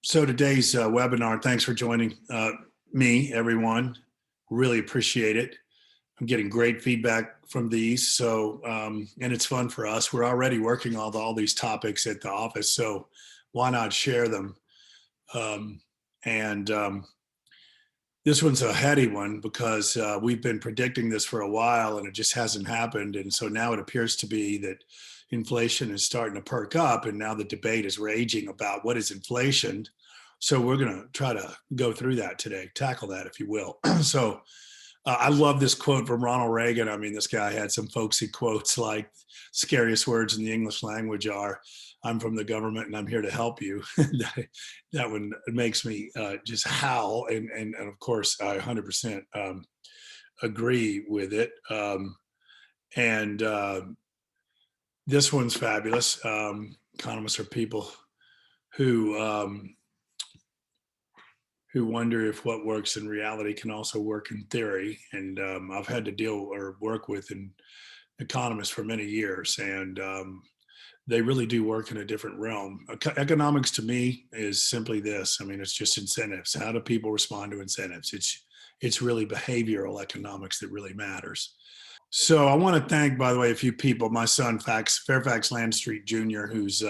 So today's webinar, thanks for joining me, everyone. Really appreciate it. I'm getting great feedback from these. So, and it's fun for us. We're already working on all these topics at the office. So why not share them? Um, and This one's a heady one because we've been predicting this for a while and it just hasn't happened. And so now it appears to be that inflation is starting to perk up, and now the debate is raging about what is inflation. So we're going to try to go through that today, tackle that, if you will. I love this quote from Ronald Reagan. I mean, this guy had some folksy quotes like scariest words in the English language are, I'm from the government and I'm here to help you. That one makes me just howl. And of course, I 100% agree with it. And This one's fabulous. Economists are people who wonder if what works in reality can also work in theory. And I've had to deal or work with economists for many years, and they really do work in a different realm. Economics to me is simply this. I mean, it's just incentives. How do people respond to incentives? It's really behavioral economics that really matters. So I want to thank, by the way, a few people. My son, Fairfax Landstreet Jr., who's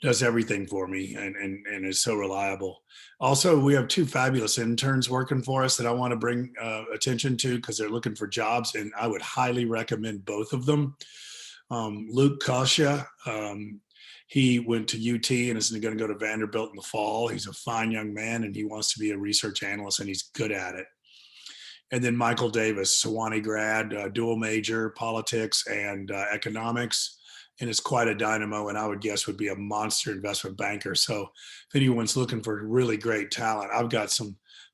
does everything for me and is so reliable. Also, we have two fabulous interns working for us that I want to bring attention to because they're looking for jobs, and I would highly recommend both of them. Luke Kasha, he went to UT and is going to go to Vanderbilt in the fall. He's a fine young man, and he wants to be a research analyst, and he's good at it. And then Michael Davis, Sewanee grad, dual major, politics and economics, and is quite a dynamo, and I would guess would be a monster investment banker. So if anyone's looking for really great talent, I've got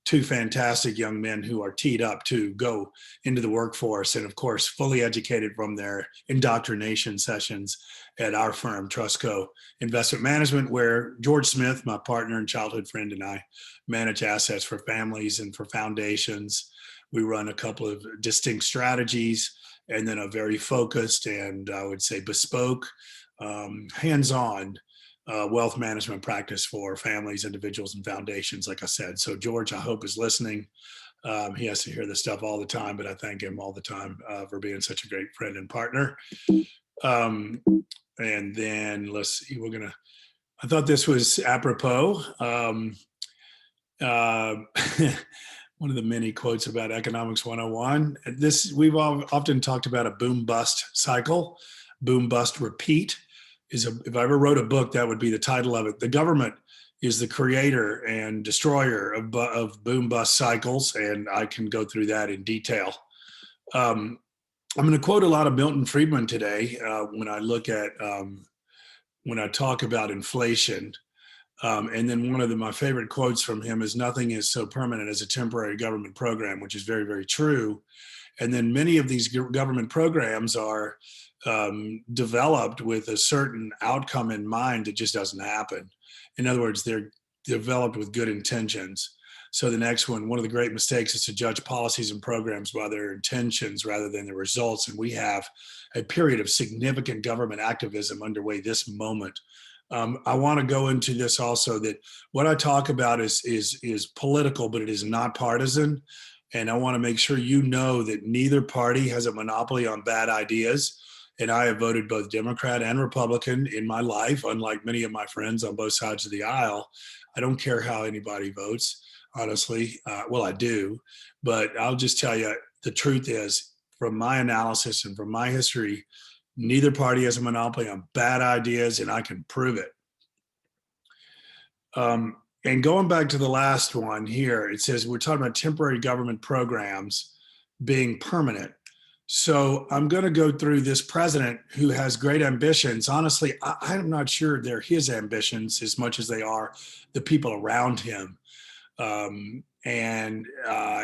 two fantastic young men who are teed up to go into the workforce, and of course, fully educated from their indoctrination sessions at our firm, Trustco Investment Management, where George Smith, my partner and childhood friend, and I manage assets for families and for foundations. We run a couple of distinct strategies, and then a very focused and I would say bespoke, hands-on wealth management practice for families, individuals, and foundations, like I said. So George, I hope, is listening. He has to hear this stuff all the time, but I thank him all the time for being such a great friend and partner. And then let's see, I thought this was apropos. One of the many quotes about Economics 101. We've often talked about a boom bust cycle. Boom bust repeat if I ever wrote a book, that would be the title of it. The government is the creator and destroyer of boom bust cycles, and I can go through that in detail. I'm going to quote a lot of Milton Friedman today when I talk about inflation. And then one of my favorite quotes from him is, nothing is so permanent as a temporary government program, which is very, very true. And then many of these government programs are developed with a certain outcome in mind that just doesn't happen. In other words, they're developed with good intentions. So the next one of the great mistakes is to judge policies and programs by their intentions rather than the results. And we have a period of significant government activism underway this moment. I want to go into this also, that what I talk about is political, but it is not partisan. And I want to make sure you know that neither party has a monopoly on bad ideas. And I have voted both Democrat and Republican in my life, unlike many of my friends on both sides of the aisle. I don't care how anybody votes, honestly. Well, I do, but I'll just tell you, the truth is, from my analysis and from my history, neither party has a monopoly on bad ideas, and I can prove it. And going back to the last one here, it says we're talking about temporary government programs being permanent. So I'm going to go through this president who has great ambitions. Honestly, I'm not sure they're his ambitions as much as they are the people around him.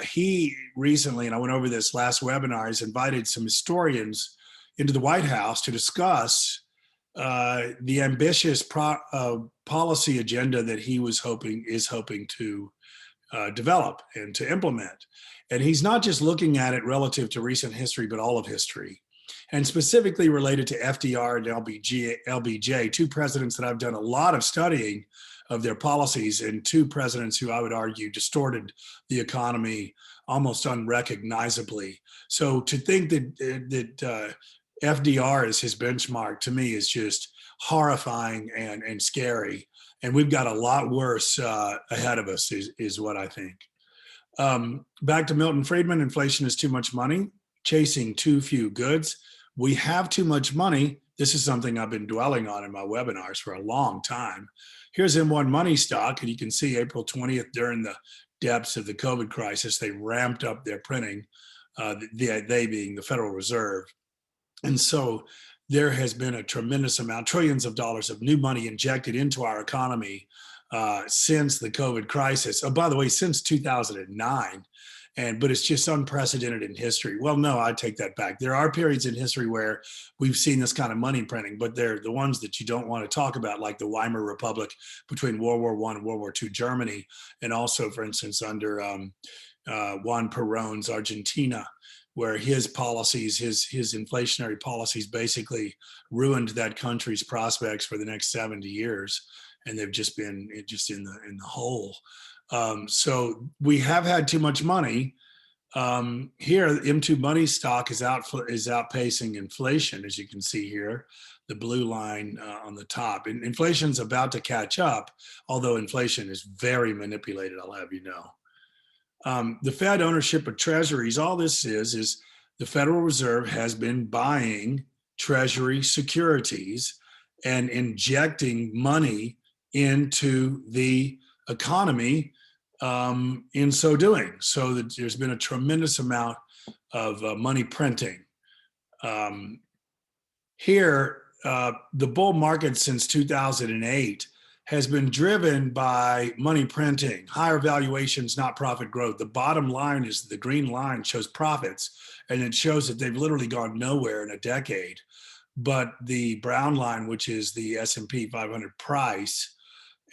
He recently, and I went over this last webinar, has invited some historians into the White House to discuss the ambitious policy agenda that he is hoping to develop and to implement. And he's not just looking at it relative to recent history, but all of history, and specifically related to FDR and LBJ, two presidents that I've done a lot of studying of their policies, and two presidents who I would argue distorted the economy almost unrecognizably. So to think that FDR is his benchmark, to me, is just horrifying and scary. And we've got a lot worse ahead of us, is what I think. Back to Milton Friedman, inflation is too much money, chasing too few goods. We have too much money. This is something I've been dwelling on in my webinars for a long time. Here's M1 Money stock, and you can see April 20th, during the depths of the COVID crisis, they ramped up their printing, they being the Federal Reserve. And so there has been a tremendous amount, trillions of dollars of new money injected into our economy since the COVID crisis. Oh, by the way, since 2009. But it's just unprecedented in history. Well, no, I take that back. There are periods in history where we've seen this kind of money printing, but they're the ones that you don't want to talk about, like the Weimar Republic between World War I and World War II Germany, and also, for instance, under Juan Perón's Argentina, where his policies, his inflationary policies, basically ruined that country's prospects for the next 70 years, and they've just been in the hole. So we have had too much money. Here, M2 Money stock is outpacing inflation, as you can see here, the blue line on the top. And inflation's about to catch up, although inflation is very manipulated, I'll have you know. The Fed ownership of treasuries, all this is the Federal Reserve has been buying treasury securities and injecting money into the economy in so doing. So that there's been a tremendous amount of money printing. Here, the bull market since 2008 has been driven by money printing, higher valuations, not profit growth. The bottom line is the green line shows profits, and it shows that they've literally gone nowhere in a decade. But the brown line, which is the S&P 500 price,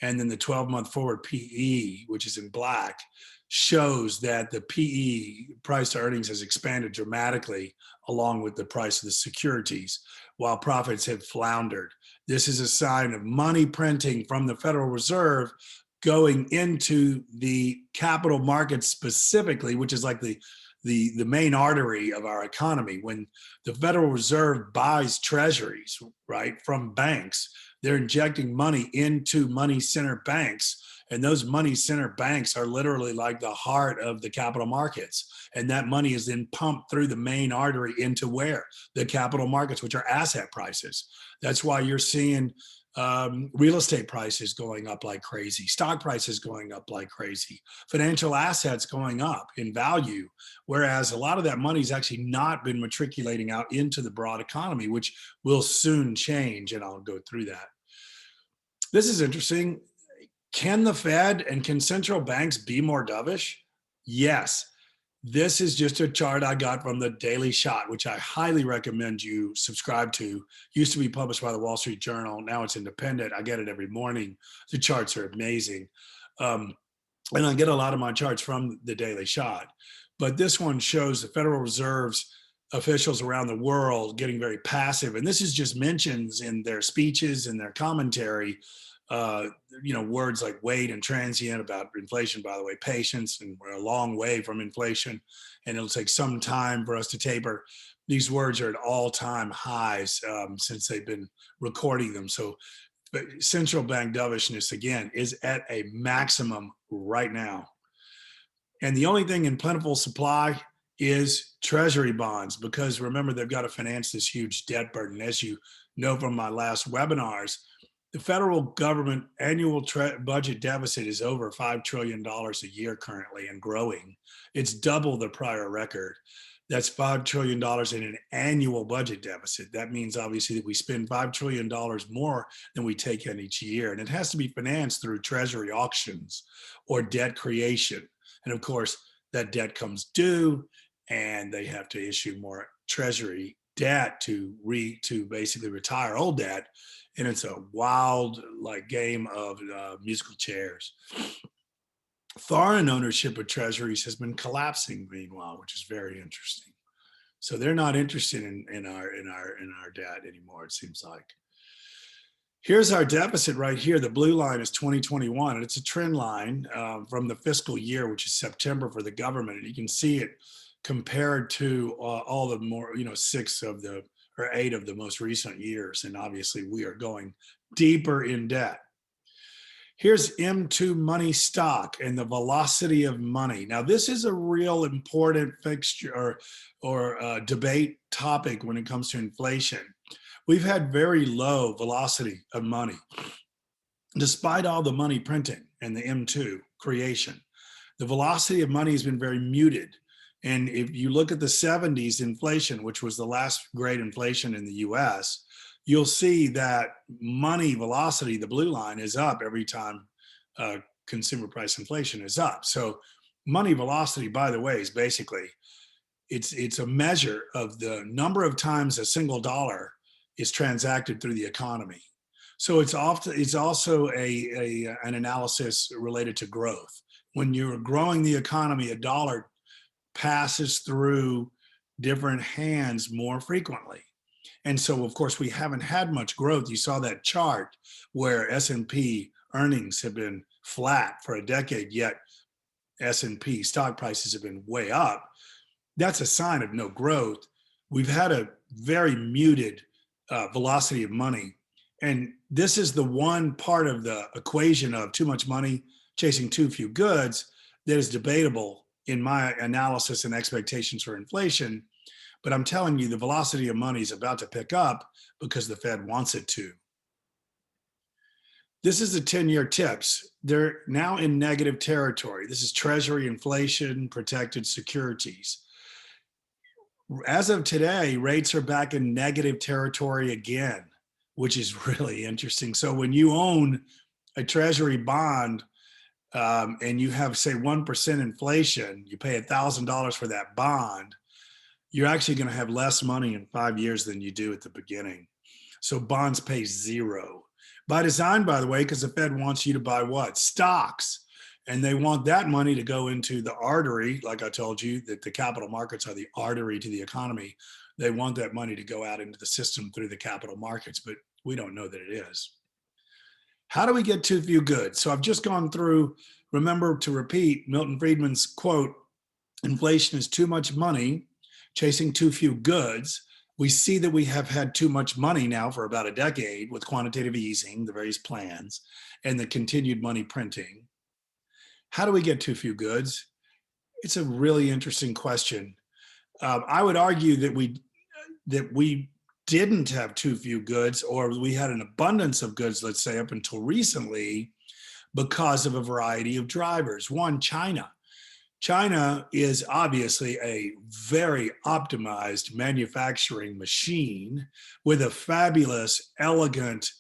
and then the 12-month forward PE, which is in black, shows that the PE, price to earnings, has expanded dramatically along with the price of the securities, while profits have floundered. This is a sign of money printing from the Federal Reserve going into the capital markets specifically, which is like the main artery of our economy. When the Federal Reserve buys treasuries, right, from banks, they're injecting money into money center banks. And those money center banks are literally like the heart of the capital markets. And that money is then pumped through the main artery into where? The capital markets, which are asset prices. That's why you're seeing real estate prices going up like crazy, stock prices going up like crazy, financial assets going up in value, whereas a lot of that money's actually not been matriculating out into the broad economy, which will soon change, and I'll go through that. This is interesting. Can the Fed and can central banks be more dovish? Yes. This is just a chart I got from the Daily Shot, which I highly recommend you subscribe to. Used to be published by the Wall Street Journal. Now it's independent. I get it every morning. The charts are amazing. And I get a lot of my charts from the Daily Shot. But this one shows the Federal Reserve's officials around the world getting very passive. And this is just mentions in their speeches and their commentary, words like wait and transient about inflation, by the way, patience, and we're a long way from inflation, and it'll take some time for us to taper. These words are at all-time highs since they've been recording them. So central bank dovishness, again, is at a maximum right now. And the only thing in plentiful supply is treasury bonds, because remember, they've got to finance this huge debt burden. As you know from my last webinars, the federal government annual budget deficit is over $5 trillion a year currently and growing. It's double the prior record. That's $5 trillion in an annual budget deficit. That means obviously that we spend $5 trillion more than we take in each year. And it has to be financed through treasury auctions or debt creation. And of course, that debt comes due and they have to issue more treasury debt to basically retire old debt. And it's a wild game of musical chairs. Foreign ownership of treasuries has been collapsing meanwhile, which is very interesting. So they're not interested in our debt anymore, it seems like. Here's our deficit right here. The blue line is 2021, and it's a trend line from the fiscal year, which is September for the government. And you can see it compared to all the more, 8 of the most recent years. And obviously, we are going deeper in debt. Here's M2 money stock and the velocity of money. Now, this is a real important fixture or debate topic when it comes to inflation. We've had very low velocity of money, despite all the money printing and the M2 creation. The velocity of money has been very muted. And if you look at the 70s inflation, which was the last great inflation in the US, you'll see that money velocity, the blue line, is up every time consumer price inflation is up. So money velocity, by the way, is basically, it's a measure of the number of times a single dollar is transacted through the economy. So it's also an analysis related to growth. When you're growing the economy, a dollar passes through different hands more frequently. And so, of course, we haven't had much growth. You saw that chart where S&P earnings have been flat for a decade, yet S&P stock prices have been way up. That's a sign of no growth. We've had a very muted velocity of money. And this is the one part of the equation of too much money chasing too few goods that is debatable in my analysis and expectations for inflation. But I'm telling you, the velocity of money is about to pick up because the Fed wants it to. This is the 10-year tips. They're now in negative territory. This is Treasury inflation protected securities. As of today, rates are back in negative territory again, which is really interesting. So when you own a Treasury bond and you have, say, 1% inflation, you pay $1,000 for that bond, you're actually going to have less money in 5 years than you do at the beginning. So bonds pay zero. By design, by the way, because the Fed wants you to buy what? Stocks. And they want that money to go into the artery, like I told you, that the capital markets are the artery to the economy. They want that money to go out into the system through the capital markets, but we don't know that it is. How do we get too few goods? So I've just gone through, remember to repeat Milton Friedman's quote, inflation is too much money chasing too few goods. We see that we have had too much money now for about a decade with quantitative easing, the various plans, and the continued money printing. How do we get too few goods? It's a really interesting question. I would argue that we didn't have too few goods, or we had an abundance of goods, let's say, up until recently, because of a variety of drivers. One, China. China is obviously a very optimized manufacturing machine with a fabulous, elegant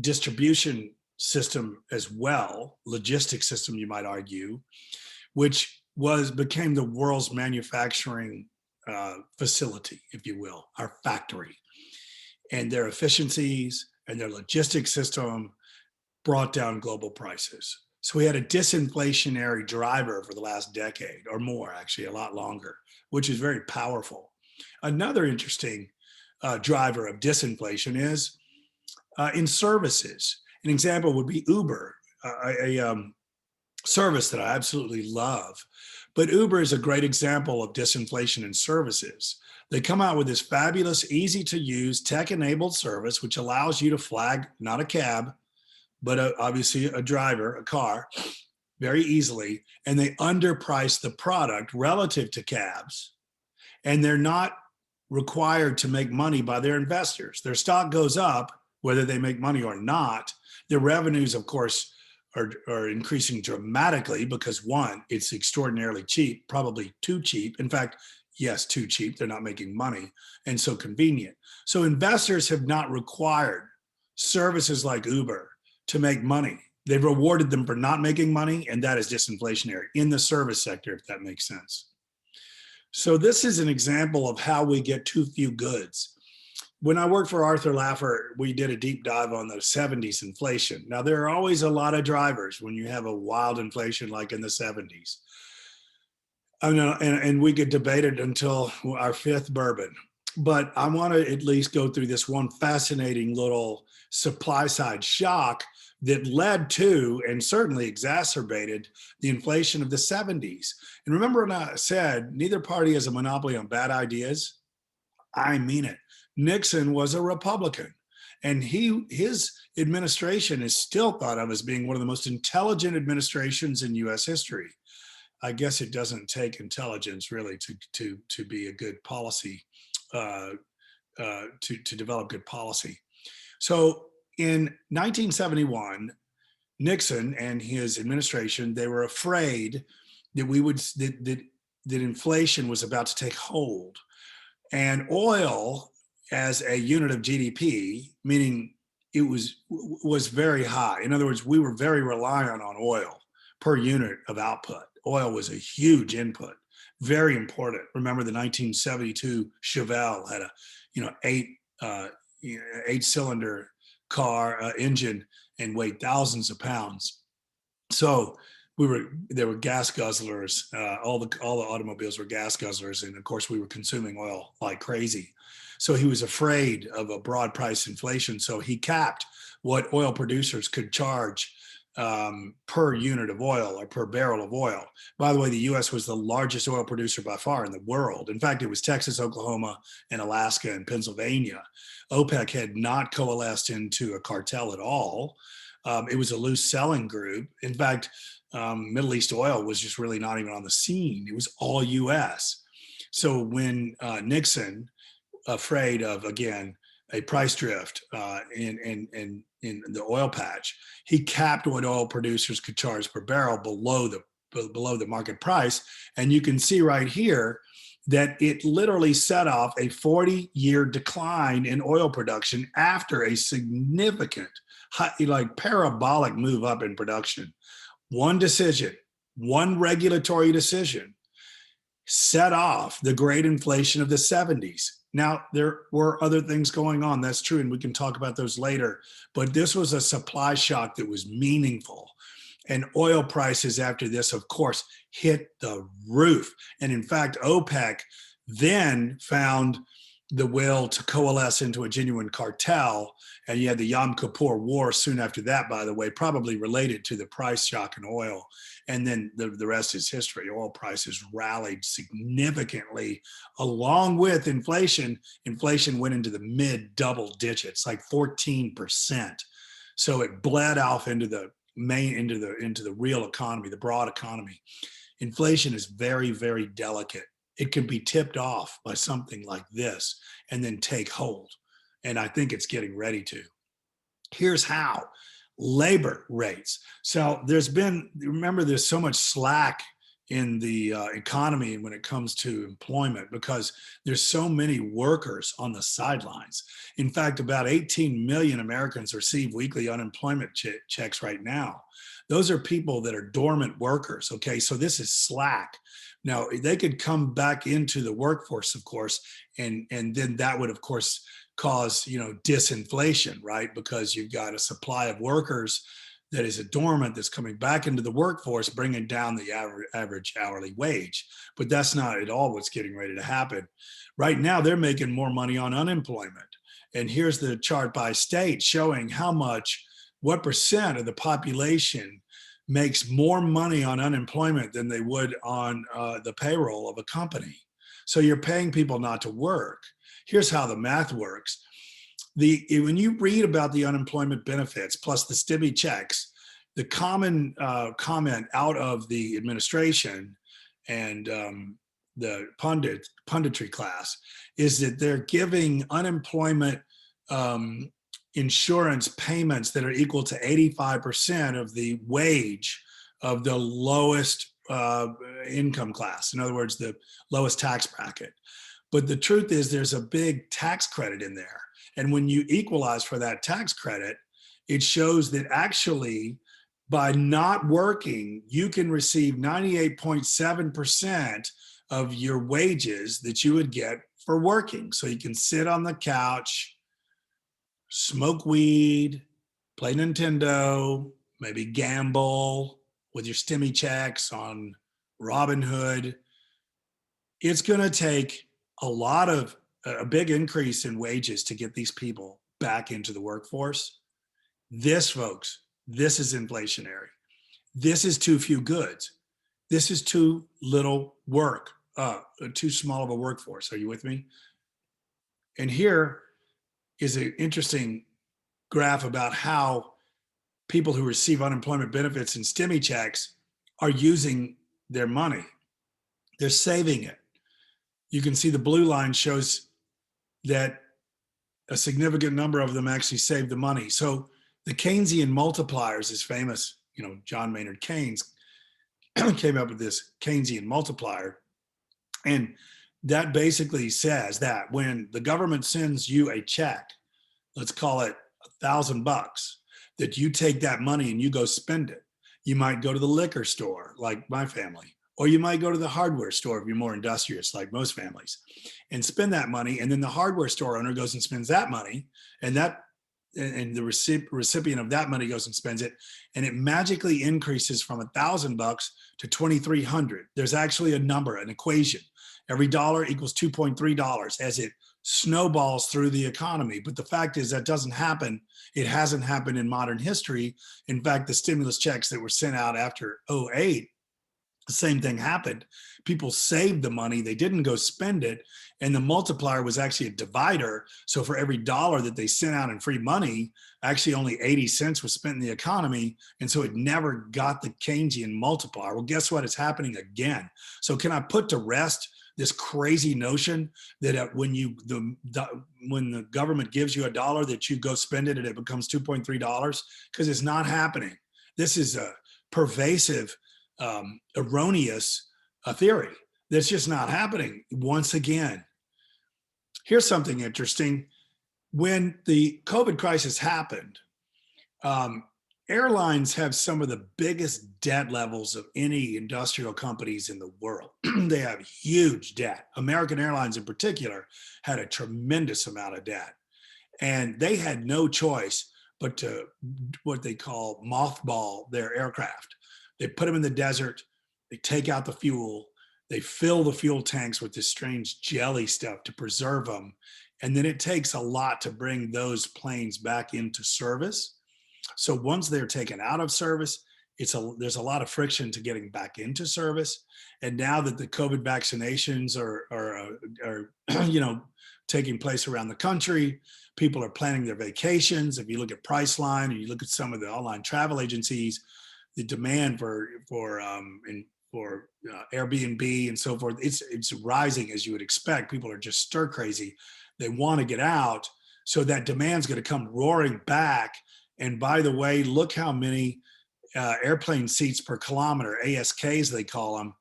distribution system as well, logistics system, you might argue, which became the world's manufacturing facility, if you will, our factory. And their efficiencies and their logistics system brought down global prices. So we had a disinflationary driver for the last decade or more, actually a lot longer, which is very powerful. Another interesting driver of disinflation is in services. An example would be Uber, a service that I absolutely love. But Uber is a great example of disinflation in services. They come out with this fabulous, easy to use, tech-enabled service, which allows you to flag not a cab, but obviously a driver, a car, very easily. And they underprice the product relative to cabs. And they're not required to make money by their investors. Their stock goes up, whether they make money or not. Their revenues, of course, are increasing dramatically because, one, it's extraordinarily cheap, probably too cheap. In fact, yes, too cheap. They're not making money, and so convenient. So investors have not required services like Uber to make money. They've rewarded them for not making money, and that is disinflationary in the service sector, if that makes sense. So this is an example of how we get too few goods. When I worked for Arthur Laffer, we did a deep dive on the 70s inflation. Now, there are always a lot of drivers when you have a wild inflation like in the 70s. And we could debate it until our fifth bourbon. but I want to at least go through this one fascinating little supply side shock that led to and certainly exacerbated the inflation of the 70s. And remember when I said neither party has a monopoly on bad ideas? I mean it. Nixon was a Republican, and his administration is still thought of as being one of the most intelligent administrations in US history. I guess it doesn't take intelligence really to be a good policy, uh, to develop good policy. So in 1971, Nixon and his administration, they were afraid that that inflation was about to take hold, and oil as a unit of GDP, meaning it was very high. In other words, we were very reliant on oil per unit of output. Oil was a huge input, very important. Remember the 1972 Chevelle had a eight uh, 8-cylinder car engine and weighed thousands of pounds. So there were gas guzzlers. All the automobiles were gas guzzlers, and of course we were consuming oil like crazy. So he was afraid of a broad price inflation. So he capped what oil producers could charge per unit of oil or per barrel of oil. By the way, the U.S. was the largest oil producer by far in the world. In fact, it was Texas, Oklahoma, and Alaska and Pennsylvania. OPEC had not coalesced into a cartel at all. It was a loose selling group. In fact, Middle East oil was just really not even on the scene. It was all U.S. So when Nixon, afraid of, again, a price drift in the oil patch, he capped what oil producers could charge per barrel below the market price. And you can see right here that it literally set off a 40-year decline in oil production after a significant, like parabolic move up in production. One decision, one regulatory decision set off the great inflation of the 70s. Now, there were other things going on. That's true. And we can talk about those later. But this was a supply shock that was meaningful. And oil prices after this, of course, hit the roof. And in fact, OPEC then found the will to coalesce into a genuine cartel. And you had the Yom Kippur War soon after that, by the way, probably related to the price shock in oil. And then the rest is history. Oil prices rallied significantly along with inflation. Inflation went into the mid double digits, like 14%. So it bled off into the real economy, the broad economy. Inflation is very, very delicate. It can be tipped off by something like this and then take hold. And I think it's getting ready to. Here's how. Labor rates. So there's so much slack in the economy when it comes to employment because there's so many workers on the sidelines. In fact, about 18 million Americans receive weekly unemployment checks right now. Those are people that are dormant workers. Okay, so this is slack. Now they could come back into the workforce, of course, and then that would, of course, cause disinflation, right? Because you've got a supply of workers that is a dormant that's coming back into the workforce, bringing down the average hourly wage. But that's not at all what's getting ready to happen. Right now, they're making more money on unemployment. And here's the chart by state showing what percent of the population makes more money on unemployment than they would on the payroll of a company. So you're paying people not to work. Here's how the math works. When you read about the unemployment benefits plus the stimmy checks, the common comment out of the administration and the punditry class is that they're giving unemployment insurance payments that are equal to 85% of the wage of the lowest income class. In other words, the lowest tax bracket. But the truth is there's a big tax credit in there. And when you equalize for that tax credit, it shows that actually by not working, you can receive 98.7% of your wages that you would get for working. So you can sit on the couch, smoke weed, play Nintendo, maybe gamble with your stimmy checks on Robinhood. It's going to take a lot of a big increase in wages to get these people back into the workforce. This, folks, this is inflationary. This is too few goods. This is too little work, too small of a workforce. Are you with me? And here is an interesting graph about how people who receive unemployment benefits and stimmy checks are using their money. They're saving it. You can see the blue line shows that a significant number of them actually save the money. So the Keynesian multipliers is famous. You know, John Maynard Keynes came up with this Keynesian multiplier. And that basically says that when the government sends you a check, let's call it $1,000, that you take that money and you go spend it. You might go to the liquor store, like my family, or you might go to the hardware store if you're more industrious, like most families, and spend that money. And then the hardware store owner goes and spends that money, and the recipient of that money goes and spends it, and it magically increases from $1,000 to $2,300. There's actually a number, an equation. Every dollar equals $2.3 as it snowballs through the economy. But the fact is that doesn't happen. It hasn't happened in modern history. In fact, the stimulus checks that were sent out after '08, the same thing happened. People saved the money, they didn't go spend it, and the multiplier was actually a divider. So for every dollar that they sent out in free money, actually only 80 cents was spent in the economy, and so it never got the Keynesian multiplier. Well, guess what? It's happening again. So can I put to rest this crazy notion that when the government gives you a dollar that you go spend it and it becomes $2.3? Because it's not happening. This is a pervasive erroneous theory that's just not happening. Once again, here's something interesting. When the COVID crisis happened, airlines have some of the biggest debt levels of any industrial companies in the world. They have huge debt. American Airlines in particular had a tremendous amount of debt, and they had no choice but to what they call mothball their aircraft. They put them in the desert, they take out the fuel, they fill the fuel tanks with this strange jelly stuff to preserve them. And then it takes a lot to bring those planes back into service. So once they're taken out of service, there's a lot of friction to getting back into service. And now that the COVID vaccinations are taking place around the country, people are planning their vacations. If you look at Priceline and you look at some of the online travel agencies, the demand for Airbnb and so forth, it's rising, as you would expect. People are just stir crazy. They want to get out. So that demand's going to come roaring back. And by the way, look how many airplane seats per kilometer, ASKs they call them,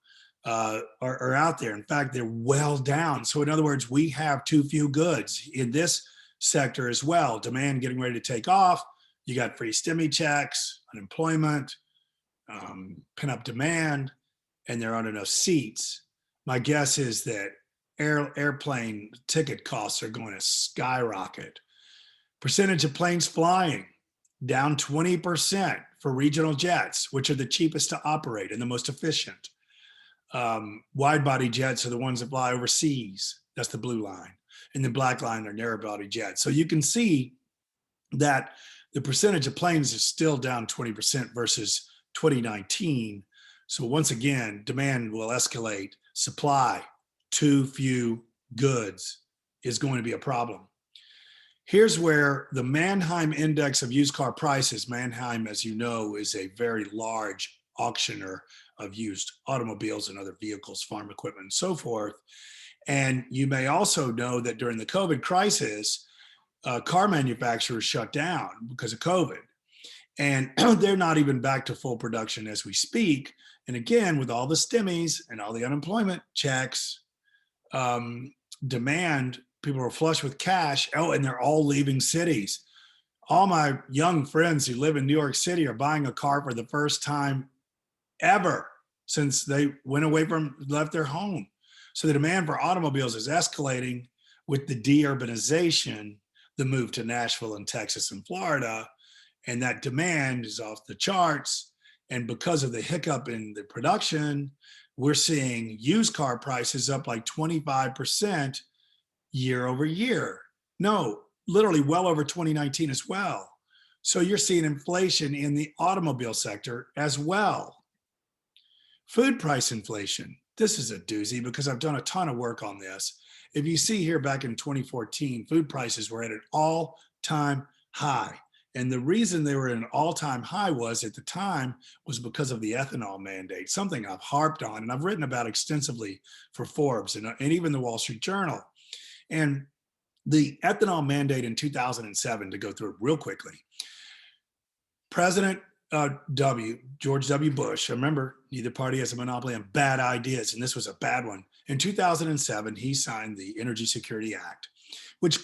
are out there. In fact, they're well down. So in other words, we have too few goods in this sector as well. Demand getting ready to take off. You got free stimmy checks, unemployment, pent-up demand, and there aren't enough seats. My guess is that airplane ticket costs are going to skyrocket. Percentage of planes flying down 20% for regional jets, which are the cheapest to operate and the most efficient. Wide-body jets are the ones that fly overseas. That's the blue line. And the black line are narrow-body jets. So you can see that the percentage of planes is still down 20% versus 2019. So once again, demand will escalate. Supply, too few goods is going to be a problem. Here's where the Manheim Index of used car prices, Manheim, as you know, is a very large auctioneer of used automobiles and other vehicles, farm equipment, and so forth. And you may also know that during the COVID crisis, car manufacturers shut down because of COVID. And they're not even back to full production as we speak. And again, with all the stimmies and all the unemployment checks, demand, people are flush with cash. Oh, and they're all leaving cities. All my young friends who live in New York City are buying a car for the first time ever since they left their home. So the demand for automobiles is escalating with the deurbanization, the move to Nashville and Texas and Florida. And that demand is off the charts. And because of the hiccup in the production, we're seeing used car prices up like 25% year over year. No, literally well over 2019 as well. So you're seeing inflation in the automobile sector as well. Food price inflation. This is a doozy because I've done a ton of work on this. If you see here back in 2014, food prices were at an all-time high. And the reason they were at an all-time high was at the time was because of the ethanol mandate, something I've harped on and I've written about extensively for Forbes and even the Wall Street Journal. And the ethanol mandate in 2007, to go through it real quickly, President George W. Bush, remember, neither party has a monopoly on bad ideas, and this was a bad one. In 2007, he signed the Energy Security Act, which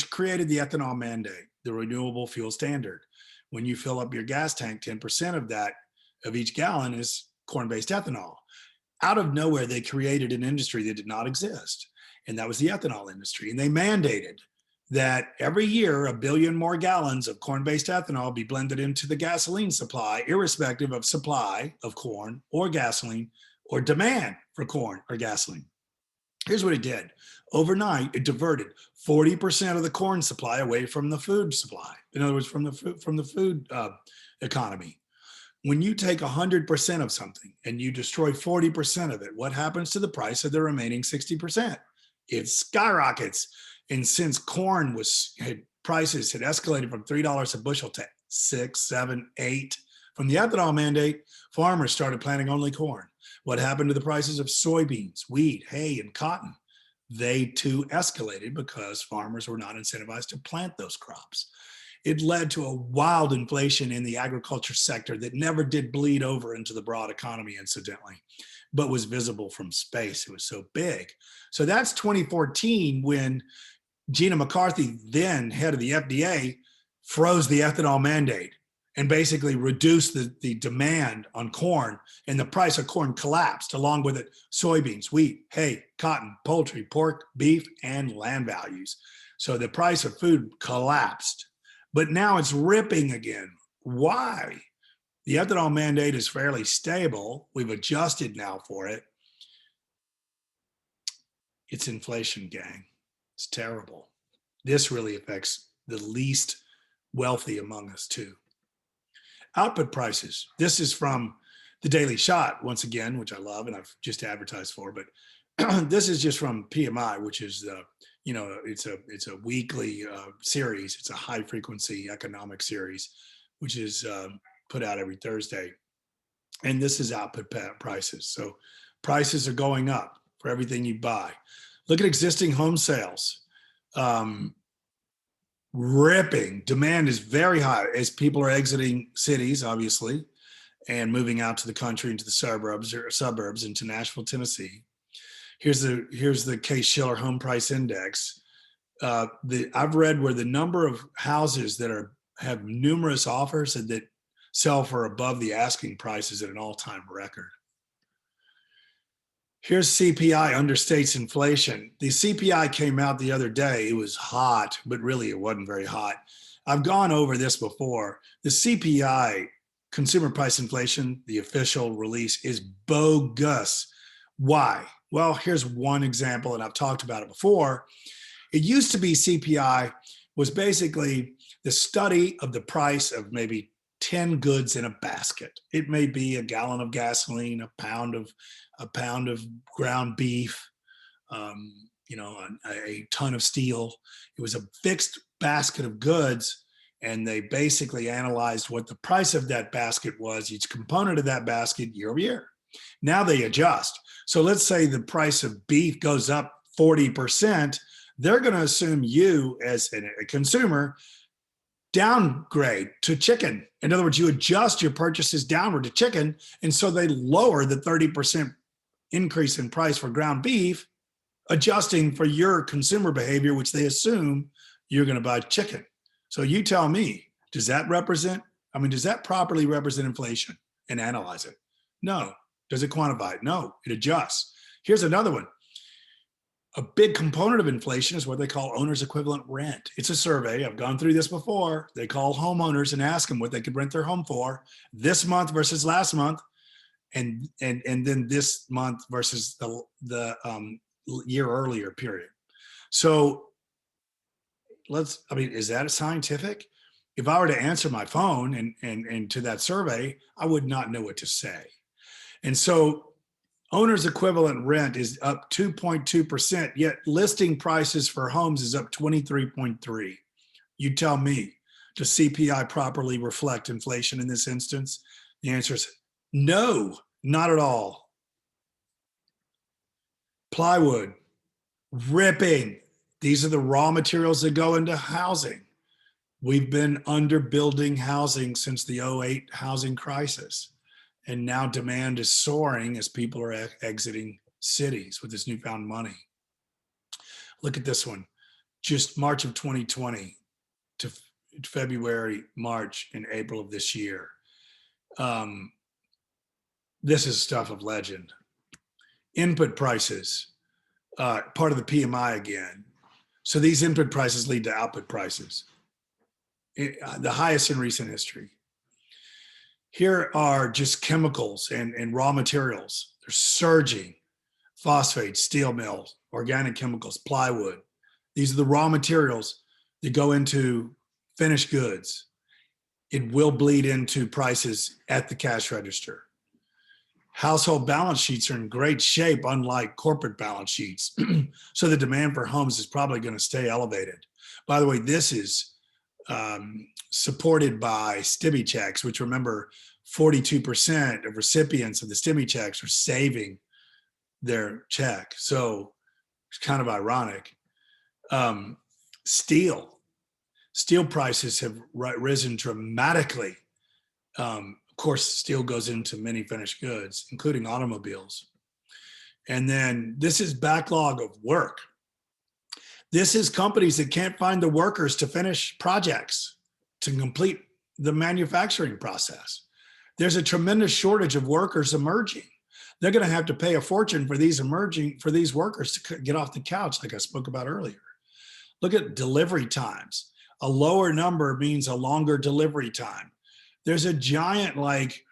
created the ethanol mandate, the renewable fuel standard. When you fill up your gas tank, 10% of each gallon is corn-based ethanol. Out of nowhere, they created an industry that did not exist, and that was the ethanol industry. And they mandated that every year, 1 billion more gallons of corn-based ethanol be blended into the gasoline supply, irrespective of supply of corn or gasoline or demand for corn or gasoline. Here's what it did. Overnight, it diverted 40% of the corn supply away from the food supply. In other words, from the food economy. When you take 100% of something and you destroy 40% of it, what happens to the price of the remaining 60%? It skyrockets. And since corn prices had escalated from $3 a bushel to $6, $7, $8 from the ethanol mandate, farmers started planting only corn. What happened to the prices of soybeans, wheat, hay, and cotton? They too escalated because farmers were not incentivized to plant those crops. It led to a wild inflation in the agriculture sector that never did bleed over into the broad economy, incidentally, but was visible from space. It was so big. So that's 2014 when Gina McCarthy, then head of the FDA, froze the ethanol mandate and basically reduced the demand on corn, and the price of corn collapsed. Along with it, soybeans, wheat, hay, cotton, poultry, pork, beef, and land values. So the price of food collapsed, but now it's ripping again. Why? The ethanol mandate is fairly stable. We've adjusted now for it. It's inflation, gang. It's terrible. This really affects the least wealthy among us too. Output prices. This is from the Daily Shot, once again, which I love and I've just advertised for, but this is just from PMI, which is it's a weekly series. It's a high frequency economic series, which is put out every Thursday. And this is output prices. So prices are going up for everything you buy. Look at existing home sales. Ripping. Demand is very high as people are exiting cities, obviously, and moving out to the country, into the suburbs into Nashville, Tennessee. Here's the Case-Shiller Home Price Index. I've read where the number of houses that have numerous offers and that sell for above the asking price is at an all-time record. Here's CPI understates inflation. The CPI came out the other day. It was hot, but really it wasn't very hot. I've gone over this before. The CPI, consumer price inflation, the official release, is bogus. Why? Well, here's one example, and I've talked about it before. It used to be CPI was basically the study of the price of maybe 10 goods in a basket. It may be a gallon of gasoline, a pound of ground beef, a ton of steel. It was a fixed basket of goods, and they basically analyzed what the price of that basket was, each component of that basket year over year. Now they adjust. So let's say the price of beef goes up 40%. They're going to assume you as a consumer downgrade to chicken. In other words, you adjust your purchases downward to chicken, and so they lower the 30% increase in price for ground beef, adjusting for your consumer behavior, which they assume you're going to buy chicken. So you tell me, does that properly represent inflation and analyze it? No. Does it quantify it? No, it adjusts. Here's another one. A big component of inflation is what they call owner's equivalent rent. It's a survey. I've gone through this before. They call homeowners and ask them what they could rent their home for this month versus last month, and then this month versus the year earlier period. So I mean, is that scientific? If I were to answer my phone and to that survey, I would not know what to say. And so owner's equivalent rent is up 2.2%, yet listing prices for homes is up 23.3. You tell me, does CPI properly reflect inflation in this instance? The answer is no, not at all. Plywood, ripping. These are the raw materials that go into housing. We've been underbuilding housing since the '08 housing crisis. And now demand is soaring as people are exiting cities with this newfound money. Look at this one. Just March of 2020 to February, March, and April of this year. This is stuff of legend. Input prices, part of the PMI again. So these input prices lead to output prices, the highest in recent history. Here are just chemicals and raw materials. They're surging. Phosphate, steel mills, organic chemicals, plywood. These are the raw materials that go into finished goods. It will bleed into prices at the cash register. Household balance sheets are in great shape, unlike corporate balance sheets. So the demand for homes is probably going to stay elevated. By the way, this is supported by stimmy checks, which, remember, 42% of recipients of the stimmy checks are saving their check. So it's kind of ironic. Steel prices have risen dramatically. Of course, steel goes into many finished goods, including automobiles. And then this is backlog of work. This is companies that can't find the workers to finish projects, to complete the manufacturing process. There's a tremendous shortage of workers emerging. They're going to have to pay a fortune for these workers to get off the couch, like I spoke about earlier. Look at delivery times. A lower number means a longer delivery time. There's a giant logjam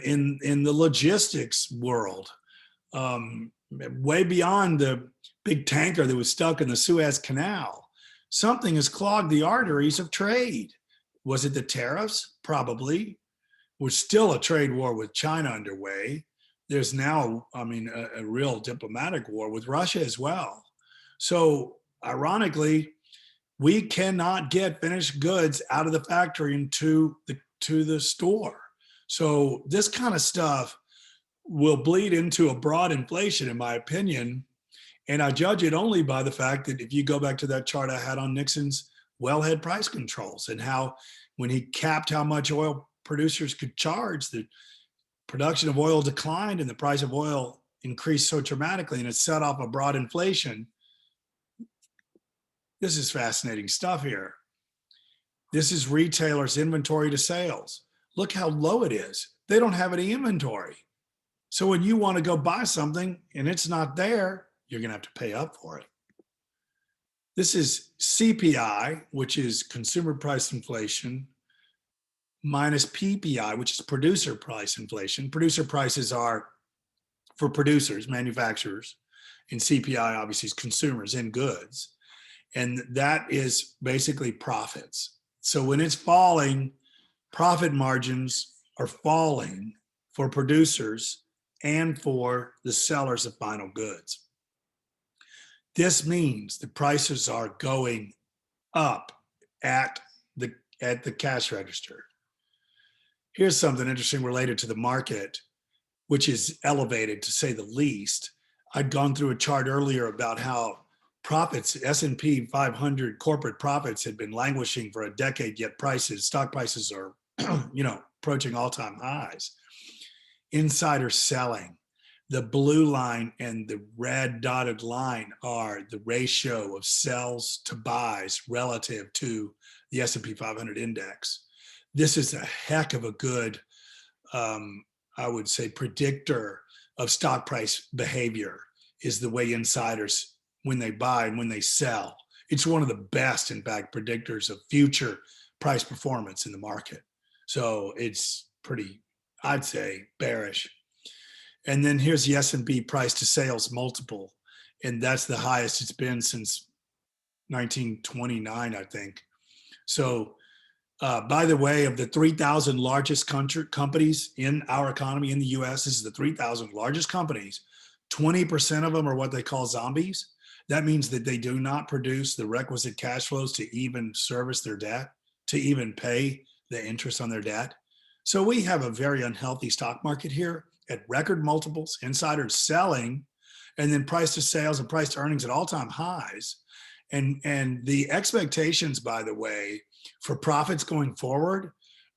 in the logistics world, way beyond the big tanker that was stuck in the Suez Canal. Something has clogged the arteries of trade. Was it the tariffs? Probably. We're still a trade war with China underway. There's now, a real diplomatic war with Russia as well. So ironically, we cannot get finished goods out of the factory into the store. So this kind of stuff will bleed into a broad inflation, in my opinion. And I judge it only by the fact that if you go back to that chart I had on Nixon's wellhead price controls, and how when he capped how much oil producers could charge, the production of oil declined and the price of oil increased so dramatically, and it set off a broad inflation. This is fascinating stuff here. This is retailers' inventory to sales. Look how low it is. They don't have any inventory. So when you want to go buy something and it's not there, you're going to have to pay up for it. This is CPI, which is consumer price inflation, minus PPI, which is producer price inflation. Producer prices are for producers, manufacturers, and CPI obviously is consumers in goods. And that is basically profits. So when it's falling, profit margins are falling for producers and for the sellers of final goods. This means the prices are going up at the cash register. Here's something interesting related to the market, which is elevated to say the least. I'd gone through a chart earlier about how profits, S&P 500 corporate profits had been languishing for a decade, yet stock prices are, approaching all-time highs. Insider selling. The blue line and the red dotted line are the ratio of sells to buys relative to the S&P 500 index. This is a heck of a good, I would say, predictor of stock price behavior, is the way insiders, when they buy and when they sell. It's one of the best, in fact, predictors of future price performance in the market. So it's pretty, I'd say, bearish. And then here's the S&P price to sales multiple. and that's the highest it's been since 1929, I think. So, by the way, of the 3,000 largest companies in our economy in the US, this is the 3,000 largest companies, 20% of them are what they call zombies. That means that they do not produce the requisite cash flows to even service their debt, to even pay the interest on their debt. So we have a very unhealthy stock market here at record multiples, insiders selling, and then price to sales and price to earnings at all-time highs. And the expectations, by the way, for profits going forward,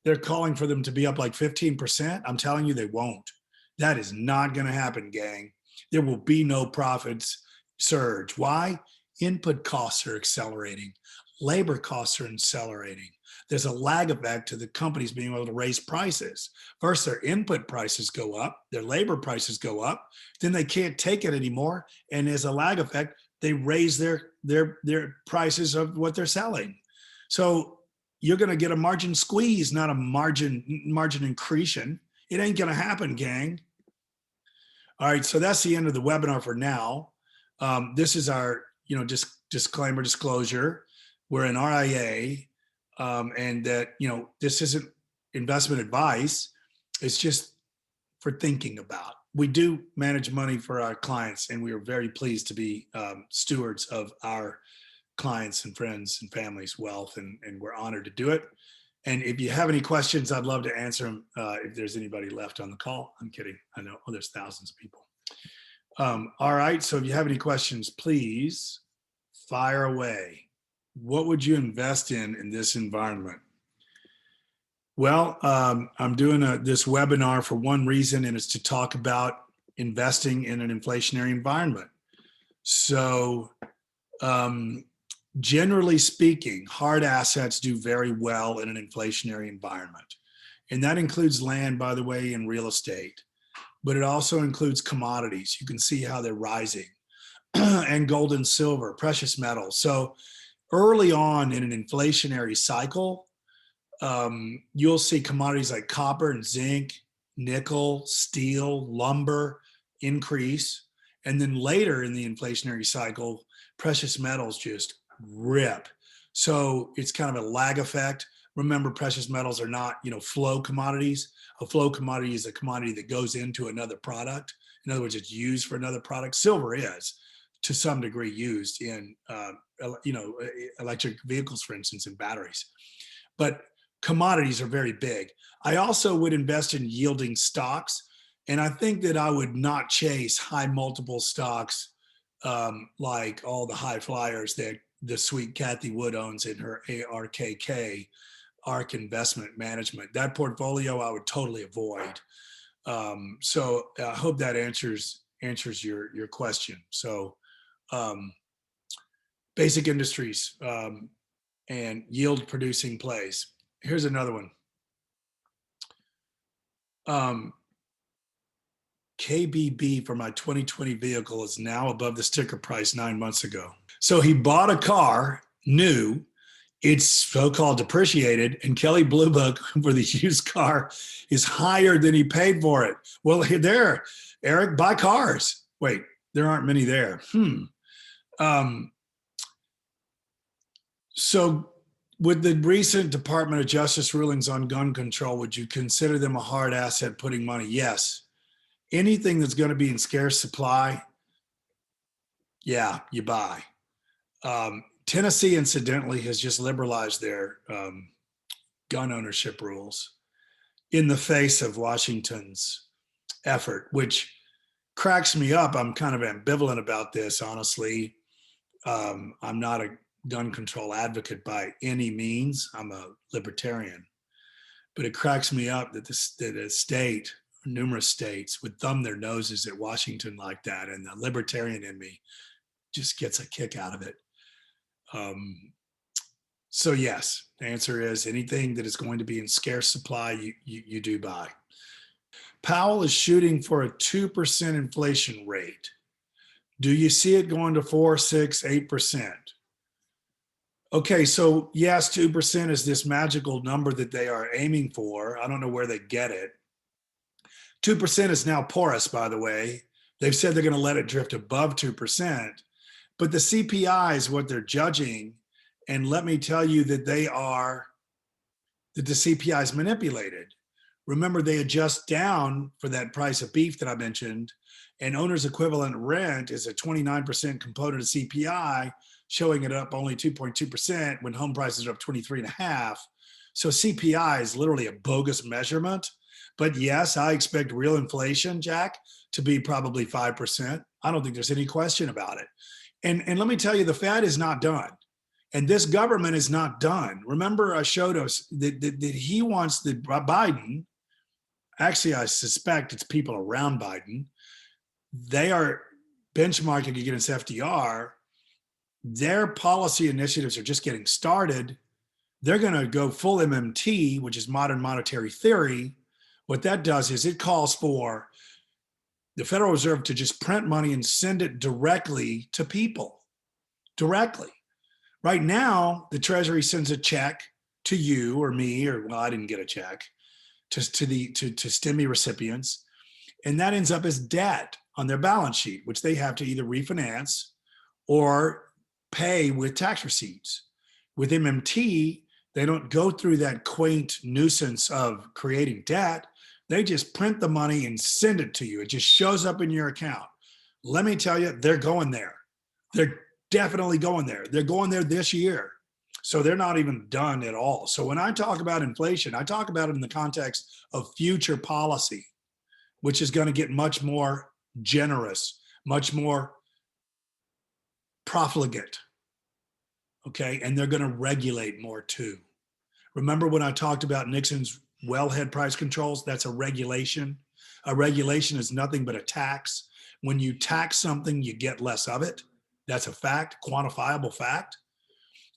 they're calling for them to be up like 15%. I'm telling you, they won't. That is not going to happen, gang. There will be no profits surge. Why? Input costs are accelerating. Labor costs are accelerating. There's a lag effect to the companies being able to raise prices. First, their input prices go up, their labor prices go up, then they can't take it anymore. And as a lag effect, they raise their prices of what they're selling. So you're going to get a margin squeeze, not a margin incretion. It ain't going to happen, gang. All right, so that's the end of the webinar for now. This is our, disclaimer disclosure. We're an RIA, and that, this isn't investment advice. It's just for thinking about. We do manage money for our clients, and we are very pleased to be stewards of our clients and friends and families' wealth, and we're honored to do it. And if you have any questions, I'd love to answer them if there's anybody left on the call. I'm kidding. I know there's thousands of people. All right, so if you have any questions, please fire away. What would you invest in this environment? Well, I'm doing this webinar for one reason, and it's to talk about investing in an inflationary environment. So generally speaking, hard assets do very well in an inflationary environment. And that includes land, by the way, and real estate. But it also includes commodities. You can see how they're rising. And gold and silver, precious metals. So early on in an inflationary cycle, you'll see commodities like copper and zinc, nickel, steel, lumber increase. And then later in the inflationary cycle, precious metals just rip. So it's kind of a lag effect. Remember, precious metals are not, flow commodities. A flow commodity is a commodity that goes into another product. In other words, it's used for another product. Silver is, to some degree, used in, electric vehicles, for instance, and batteries. But commodities are very big. I also would invest in yielding stocks. And I think that I would not chase high multiple stocks like all the high flyers that the sweet Kathy Wood owns in her ARKK, ARK Investment Management. That portfolio I would totally avoid. So I hope that answers your question. So basic industries and yield producing plays. Here's another one. KBB for my 2020 vehicle is now above the sticker price 9 months ago. So he bought a car new, it's so-called depreciated, and Kelley Blue Book for the used car is higher than he paid for it. Well, there, Eric, buy cars. Wait, there aren't many there. So with the recent Department of Justice rulings on gun control, would you consider them a hard asset putting money? Yes. Anything that's going to be in scarce supply, yeah, you buy. Tennessee, incidentally, has just liberalized their gun ownership rules in the face of Washington's effort, which cracks me up. I'm kind of ambivalent about this, honestly. I'm not a gun control advocate by any means. I'm a libertarian. But it cracks me up that a state, numerous states, would thumb their noses at Washington like that, and the libertarian in me just gets a kick out of it. So yes, the answer is anything that is going to be in scarce supply, you do buy. Powell is shooting for a 2% inflation rate. Do you see it going to 4, 6, 8%? Okay, so yes, 2% is this magical number that they are aiming for. I don't know where they get it. 2% is now porous, by the way. They've said they're going to let it drift above 2%, but the CPI is what they're judging. And let me tell you that that the CPI is manipulated. Remember, they adjust down for that price of beef that I mentioned, and owner's equivalent rent is a 29% component of CPI, showing it up only 2.2% when home prices are up 23.5%. So CPI is literally a bogus measurement. But yes, I expect real inflation, Jack, to be probably 5%. I don't think there's any question about it. And let me tell you, the Fed is not done. And this government is not done. Remember, I showed us that he wants the Biden, actually, I suspect it's people around Biden, they are benchmarking against FDR. Their policy initiatives are just getting started. They're going to go full MMT, which is modern monetary theory. What that does is it calls for the Federal Reserve to just print money and send it directly to people, directly. Right now, the Treasury sends a check to you or me, or well, I didn't get a check, to STEMI recipients, and that ends up as debt on their balance sheet, which they have to either refinance or pay with tax receipts. With MMT, they don't go through that quaint nuisance of creating debt. They just print the money and send it to you. It just shows up in your account. Let me tell you, they're going there. They're definitely going there. They're going there this year. So they're not even done at all. So when I talk about inflation, I talk about it in the context of future policy, which is going to get much more generous, much more profligate. Okay. And they're going to regulate more too. Remember when I talked about Nixon's wellhead price controls? That's a regulation. A regulation is nothing but a tax. When you tax something, you get less of it. That's a fact, quantifiable fact.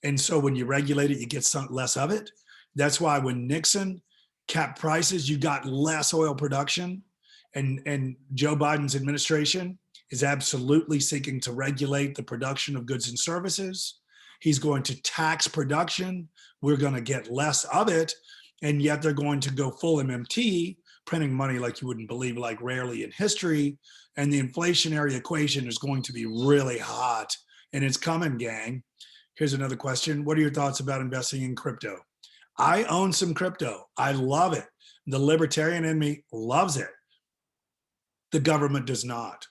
And so when you regulate it, you get less of it. That's why when Nixon capped prices, you got less oil production. And Joe Biden's administration is absolutely seeking to regulate the production of goods and services. He's going to tax production. We're going to get less of it. And yet they're going to go full MMT, printing money like you wouldn't believe, like rarely in history. And the inflationary equation is going to be really hot. And it's coming, gang. Here's another question. What are your thoughts about investing in crypto? I own some crypto. I love it. The libertarian in me loves it. The government does not.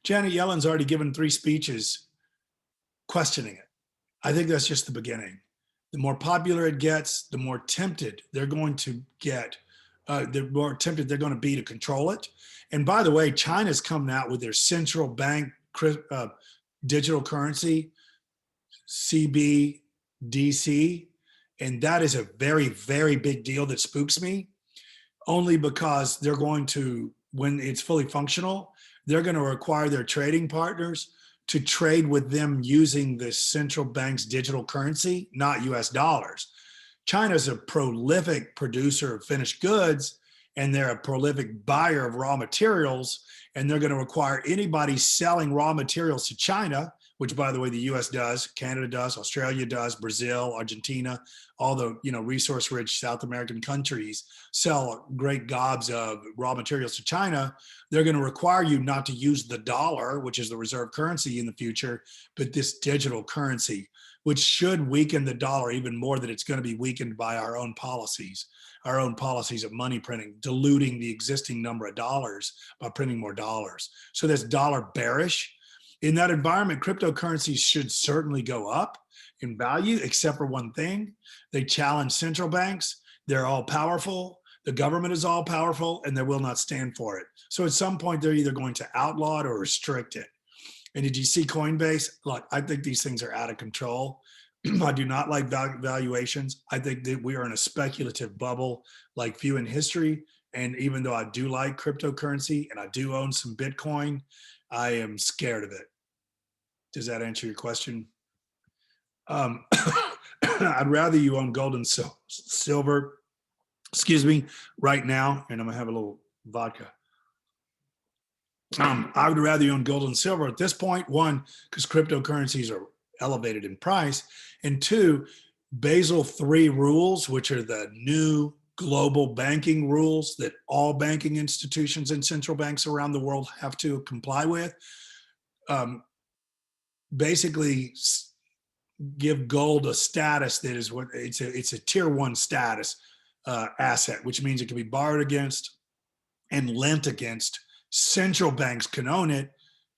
Janet Yellen's already given 3 speeches questioning it. I think that's just the beginning. The more popular it gets, the more tempted they're going to get, the more tempted they're going to be to control it. And by the way, China's coming out with their central bank digital currency, CBDC. And that is a very, very big deal that spooks me, only because they're going to, when it's fully functional, they're going to require their trading partners to trade with them using the central bank's digital currency, not US dollars. China's a prolific producer of finished goods, and they're a prolific buyer of raw materials, and they're going to require anybody selling raw materials to China, which by the way, the US does, Canada does, Australia does, Brazil, Argentina, all the resource-rich South American countries sell great gobs of raw materials to China. They're going to require you not to use the dollar, which is the reserve currency in the future, but this digital currency, which should weaken the dollar even more than it's going to be weakened by our own policies of money printing, diluting the existing number of dollars by printing more dollars. So that's dollar bearish. In that environment, cryptocurrencies should certainly go up in value, except for one thing. They challenge central banks. They're all powerful. The government is all powerful, and they will not stand for it. So at some point, they're either going to outlaw it or restrict it. And did you see Coinbase? Look, I think these things are out of control. I do not like valuations. I think that we are in a speculative bubble like few in history. And even though I do like cryptocurrency and I do own some Bitcoin, I am scared of it. Does that answer your question? I'd rather you own gold and silver, right now. And I'm gonna have a little vodka. I would rather you own gold and silver at this point. 1, because cryptocurrencies are elevated in price. And 2, Basel III rules, which are the new global banking rules that all banking institutions and central banks around the world have to comply with. Um, Basically, give gold a status that is what it's a tier one status asset, which means it can be borrowed against and lent against. Central banks can own it.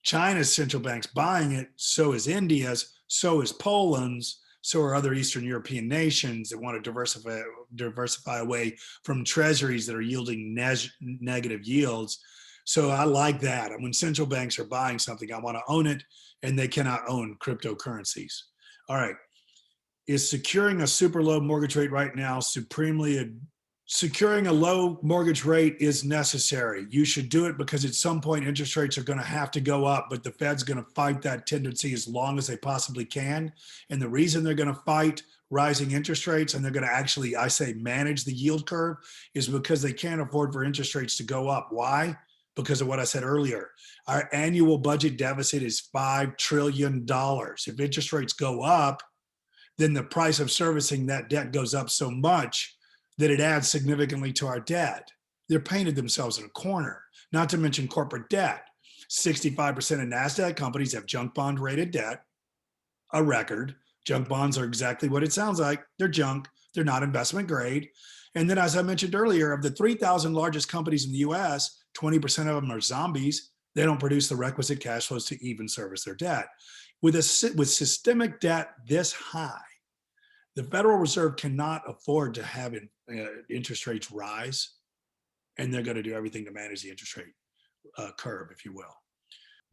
China's central bank's buying it. So is India's. So is Poland's. So are other Eastern European nations that want to diversify away from treasuries that are yielding negative yields. So I like that. When central banks are buying something, I want to own it, and they cannot own cryptocurrencies. All right. Is securing a super low mortgage rate right now securing a low mortgage rate is necessary. You should do it because at some point interest rates are going to have to go up, but the Fed's going to fight that tendency as long as they possibly can. And the reason they're going to fight rising interest rates, and they're going to actually, I say, manage the yield curve, is because they can't afford for interest rates to go up. Why? Because of what I said earlier. Our annual budget deficit is $5 trillion. If interest rates go up, then the price of servicing that debt goes up so much that it adds significantly to our debt. They're painted themselves in a corner, not to mention corporate debt. 65% of NASDAQ companies have junk bond rated debt, a record. Junk bonds are exactly what it sounds like. They're junk. They're not investment grade. And then, as I mentioned earlier, of the 3,000 largest companies in the US, 20% of them are zombies. They don't produce the requisite cash flows to even service their debt. With systemic debt this high, the Federal Reserve cannot afford to have interest rates rise, and they're going to do everything to manage the interest rate curve, if you will.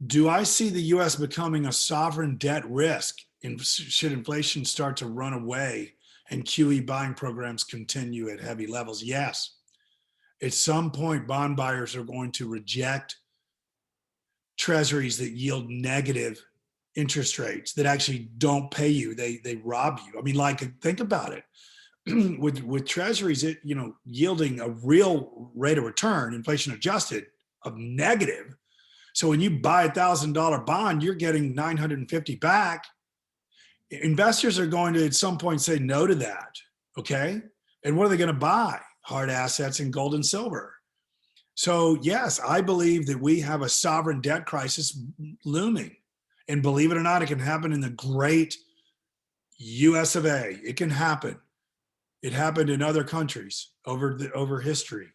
Do I see the U.S. becoming a sovereign debt risk should inflation start to run away and QE buying programs continue at heavy levels? Yes. At some point, bond buyers are going to reject treasuries that yield negative interest rates, that actually don't pay you. They rob you. I mean, like, think about it. with treasuries, yielding a real rate of return, inflation adjusted, of negative. So when you buy $1,000 bond, you're getting 950 back. Investors are going to at some point say no to that. Okay. And what are they going to buy? Hard assets and gold and silver. So yes, I believe that we have a sovereign debt crisis looming. And believe it or not, it can happen in the great US of A. It can happen. It happened in other countries over history.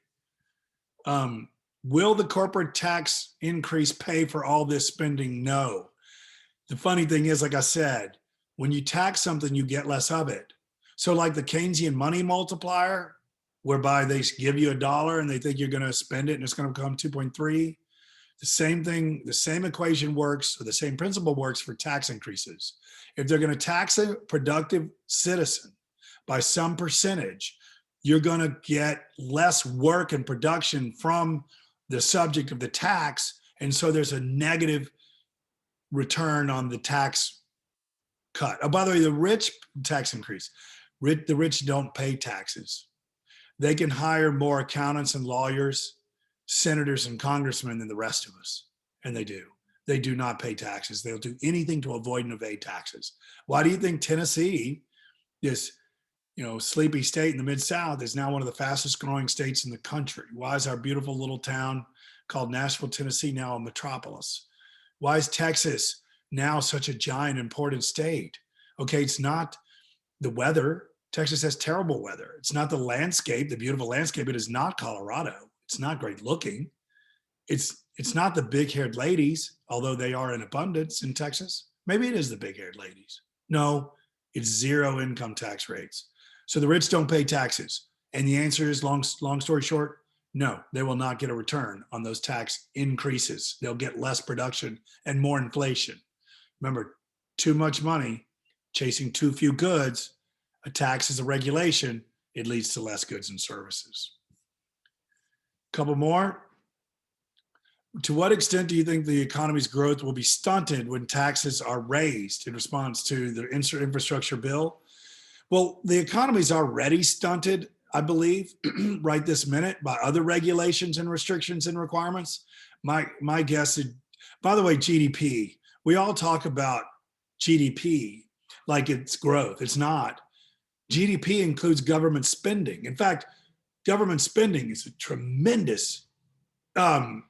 Will the corporate tax increase pay for all this spending? No. The funny thing is, like I said, when you tax something, you get less of it. So like the Keynesian money multiplier, whereby they give you $1 and they think you're going to spend it and it's going to become 2.3. The same thing, the same equation works, or the same principle works for tax increases. If they're going to tax a productive citizen by some percentage, you're going to get less work and production from the subject of the tax. And so there's a negative return on the tax cut. Oh, by the way, the rich tax increase, the rich don't pay taxes. They can hire more accountants and lawyers, senators and congressmen than the rest of us. And they do. They do not pay taxes. They'll do anything to avoid and evade taxes. Why do you think Tennessee, this sleepy state in the Mid-South, is now one of the fastest growing states in the country? Why is our beautiful little town called Nashville, Tennessee now a metropolis? Why is Texas now such a giant, important state? Okay, it's not the weather. Texas has terrible weather. It's not the landscape, the beautiful landscape. It is not Colorado. It's not great looking. It's not the big-haired ladies, although they are in abundance in Texas. Maybe it is the big-haired ladies. No, it's zero income tax rates. So the rich don't pay taxes. And the answer is, long story short, no, they will not get a return on those tax increases. They'll get less production and more inflation. Remember, too much money chasing too few goods. A tax is a regulation. It leads to less goods and services. Couple more. To what extent do you think the economy's growth will be stunted when taxes are raised in response to the infrastructure bill? Well, the economy's already stunted, I believe, right this minute, by other regulations and restrictions and requirements. My guess is, by the way, GDP. We all talk about GDP like it's growth. It's not. GDP includes government spending. In fact, government spending is a tremendous, a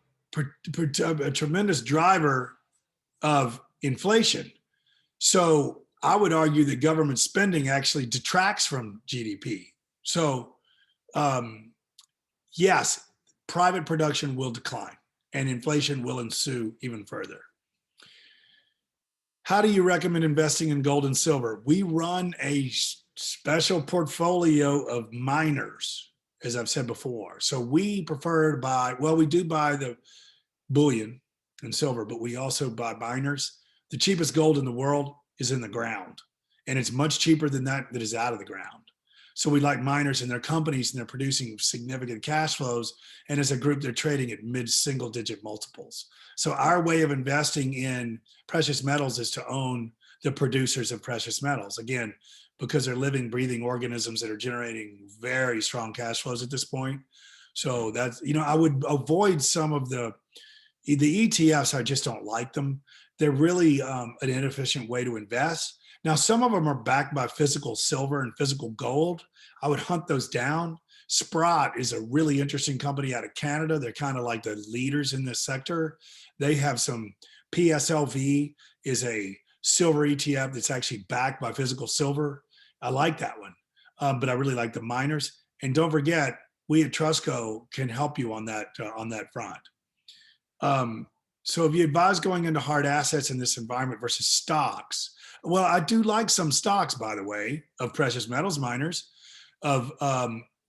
tremendous driver of inflation. So I would argue that government spending actually detracts from GDP. So yes, private production will decline and inflation will ensue even further. How do you recommend investing in gold and silver? We run a special portfolio of miners, as I've said before. So we prefer to buy, well, we do buy the bullion and silver, but we also buy miners. The cheapest gold in the world is in the ground, and it's much cheaper than that is out of the ground. So we like miners and their companies, and they're producing significant cash flows. And as a group, they're trading at mid-single digit multiples. So our way of investing in precious metals is to own the producers of precious metals. Again, because they're living, breathing organisms that are generating very strong cash flows at this point. So that's, I would avoid some of the ETFs. I just don't like them. They're really an inefficient way to invest. Now, some of them are backed by physical silver and physical gold. I would hunt those down. Sprott is a really interesting company out of Canada. They're kind of like the leaders in this sector. They have some, PSLV is a silver ETF that's actually backed by physical silver. I like that one, but I really like the miners. And don't forget, we at Trustco can help you on that front. So if you advise going into hard assets in this environment versus stocks, well, I do like some stocks, by the way, of precious metals miners, of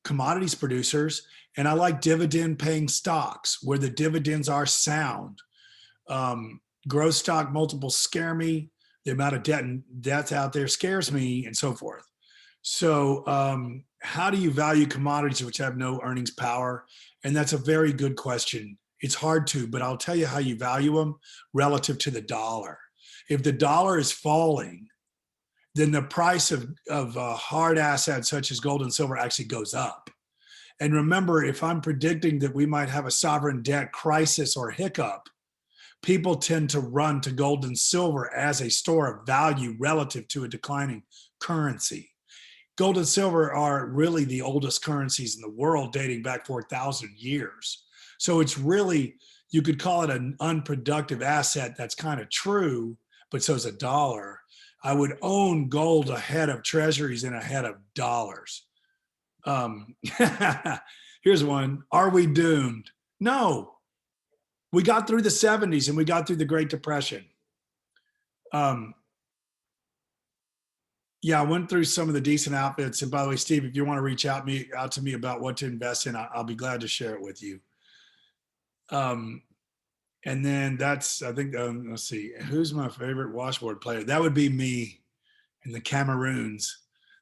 commodities producers, and I like dividend paying stocks where the dividends are sound. Growth stock multiples scare me. The amount of debt and debts out there scares me, and so forth. So how do you value commodities which have no earnings power? And that's a very good question. It's hard to, but I'll tell you how you value them relative to the dollar. If the dollar is falling, then the price of hard assets such as gold and silver actually goes up. And remember, if I'm predicting that we might have a sovereign debt crisis or hiccup, people tend to run to gold and silver as a store of value relative to a declining currency. Gold and silver are really the oldest currencies in the world, dating back 4,000 years. So it's really, you could call it an unproductive asset. That's kind of true, but so is a dollar. I would own gold ahead of treasuries and ahead of dollars. Here's one. Are we doomed? No. We got through the 70s and we got through the Great Depression. Yeah, I went through some of the decent outfits. And by the way, Steve, if you want to reach out to me about what to invest in, I'll be glad to share it with you. And then that's, I think, let's see, who's my favorite washboard player? That would be me and the Cameroons,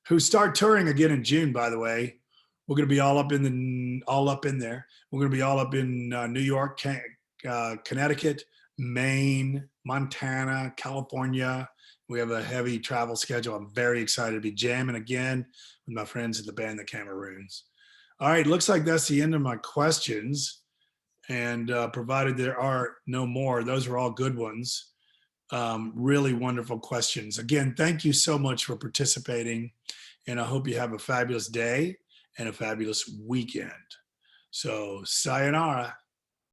who start touring again in June, by the way. We're going to be all up in there. We're going to be all up in New York, Connecticut, Maine, Montana, California. We have a heavy travel schedule. I'm very excited to be jamming again with my friends in the band, the Cameroons. All right, looks like that's the end of my questions. And provided there are no more, those are all good ones. Really wonderful questions. Again, thank you so much for participating. And I hope you have a fabulous day and a fabulous weekend. So sayonara.